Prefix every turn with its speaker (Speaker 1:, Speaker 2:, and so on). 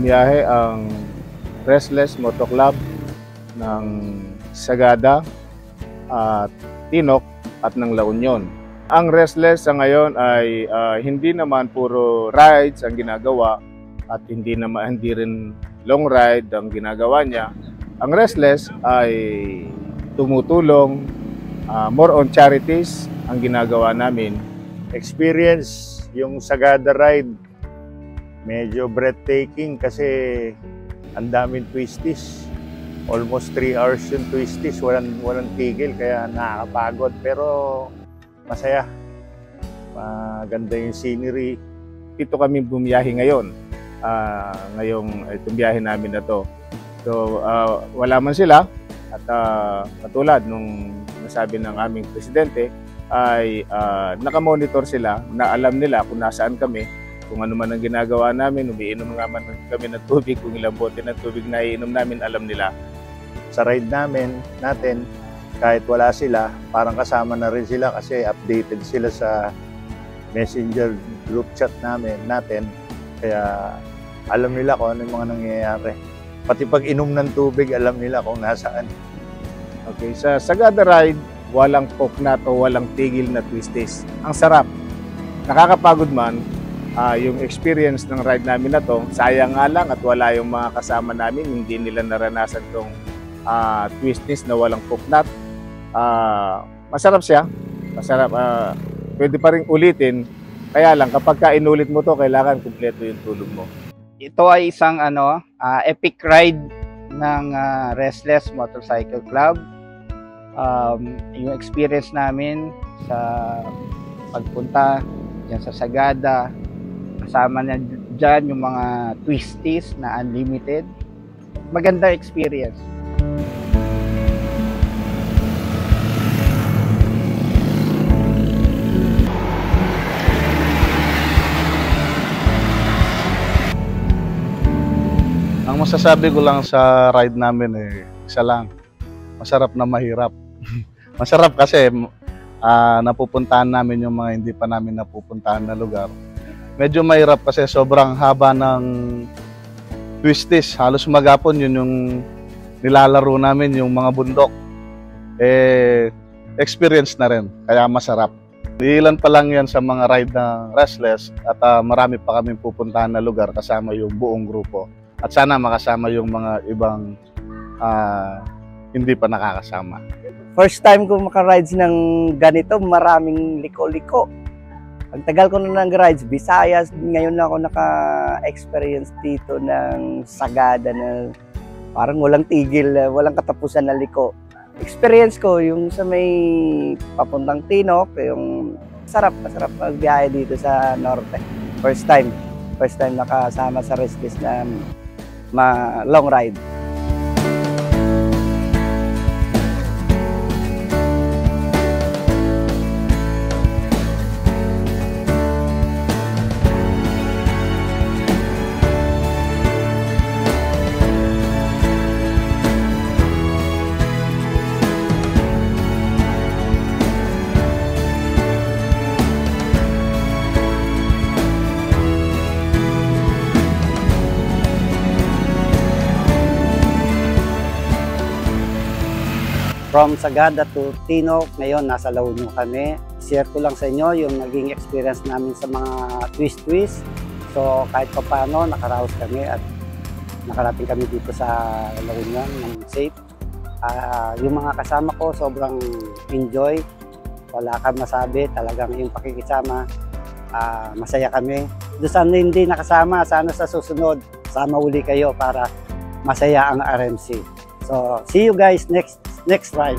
Speaker 1: bumiyahe ang Restless Moto Club ng Sagada at Tinok at ng La Union. Ang Restless sa ngayon ay hindi naman puro rides ang ginagawa at hindi rin long ride ang ginagawa niya. Ang Restless ay tumutulong, more on charities ang ginagawa namin.
Speaker 2: Experience yung Sagada ride, medyo breathtaking kasi ang daming twisties. Almost 3 hours yung twisties, walang tigil, kaya nakakapagod pero masaya. Maganda yung scenery.
Speaker 1: Dito kami bumiyahe ngayon. Ngayong itong biyahe namin na to. So wala man sila at katulad nung nasabi ng aming presidente ay nakamonitor sila, na alam nila kung nasaan kami, kung ano man ang ginagawa namin, umiinom nga man kami ng tubig, kung ilang bote ng tubig na iinom namin, alam nila.
Speaker 2: Sa ride natin, kahit wala sila, parang kasama na rin sila kasi updated sila sa messenger group chat natin. Kaya alam nila kung ano yung mga nangyayari. Pati pag inom ng tubig, alam nila kung nasaan.
Speaker 1: Okay, sa Sagada ride, walang poknat o walang tigil na twisties. Ang sarap. Nakakapagod man, yung experience ng ride namin na to, sayang nga lang at wala yung mga kasama namin, hindi nila naranasan tong twisties na walang poknat. Masarap siya. Masarap. Pwede pa rin ulitin. Kaya lang, kapag inulit mo to, kailangan kumpleto yung tulog mo.
Speaker 3: Ito ay isang epic ride ng Restless Motorcycle Club. Yung experience namin sa pagpunta dyan sa Sagada, kasama na dyan yung mga twisties na unlimited. Maganda experience.
Speaker 4: Ang masasabi ko lang sa ride namin isa lang, masarap na mahirap. Masarap kasi napupuntahan namin yung mga hindi pa namin napupuntahan na lugar. Medyo mahirap kasi sobrang haba ng twisties. Halos maghapon yun yung nilalaro namin, yung mga bundok. Experience na rin, kaya masarap. Ilan pa lang yan sa mga ride ng Restless at marami pa kami pupuntahan na lugar kasama yung buong grupo. At sana makasama yung mga ibang hindi pa nakakasama.
Speaker 5: First time ko maka-rides ng ganito, maraming liko-liko. Ang tagal ko na nag-rides, Visayas, ngayon na ako naka-experience dito ng Sagada na parang walang tigil, walang katapusan na liko. Experience ko yung sa may papuntang Tinok, yung masarap magbiyahe dito sa Norte. First time nakasama sa Restless na long ride. From Sagada to Tinok, ngayon nasa La Union kami. Share ko lang sa inyo yung naging experience namin sa mga twist-twist. So kahit pa paano, nakaraos kami at nakarating kami dito sa La Union ng safe. Yung mga kasama ko sobrang enjoy. Wala kang masabi, talagang yung pakikisama, masaya kami. Doon sa hindi nakasama, sana sa susunod, sama uli kayo para masaya ang RMC. So see you guys next ride.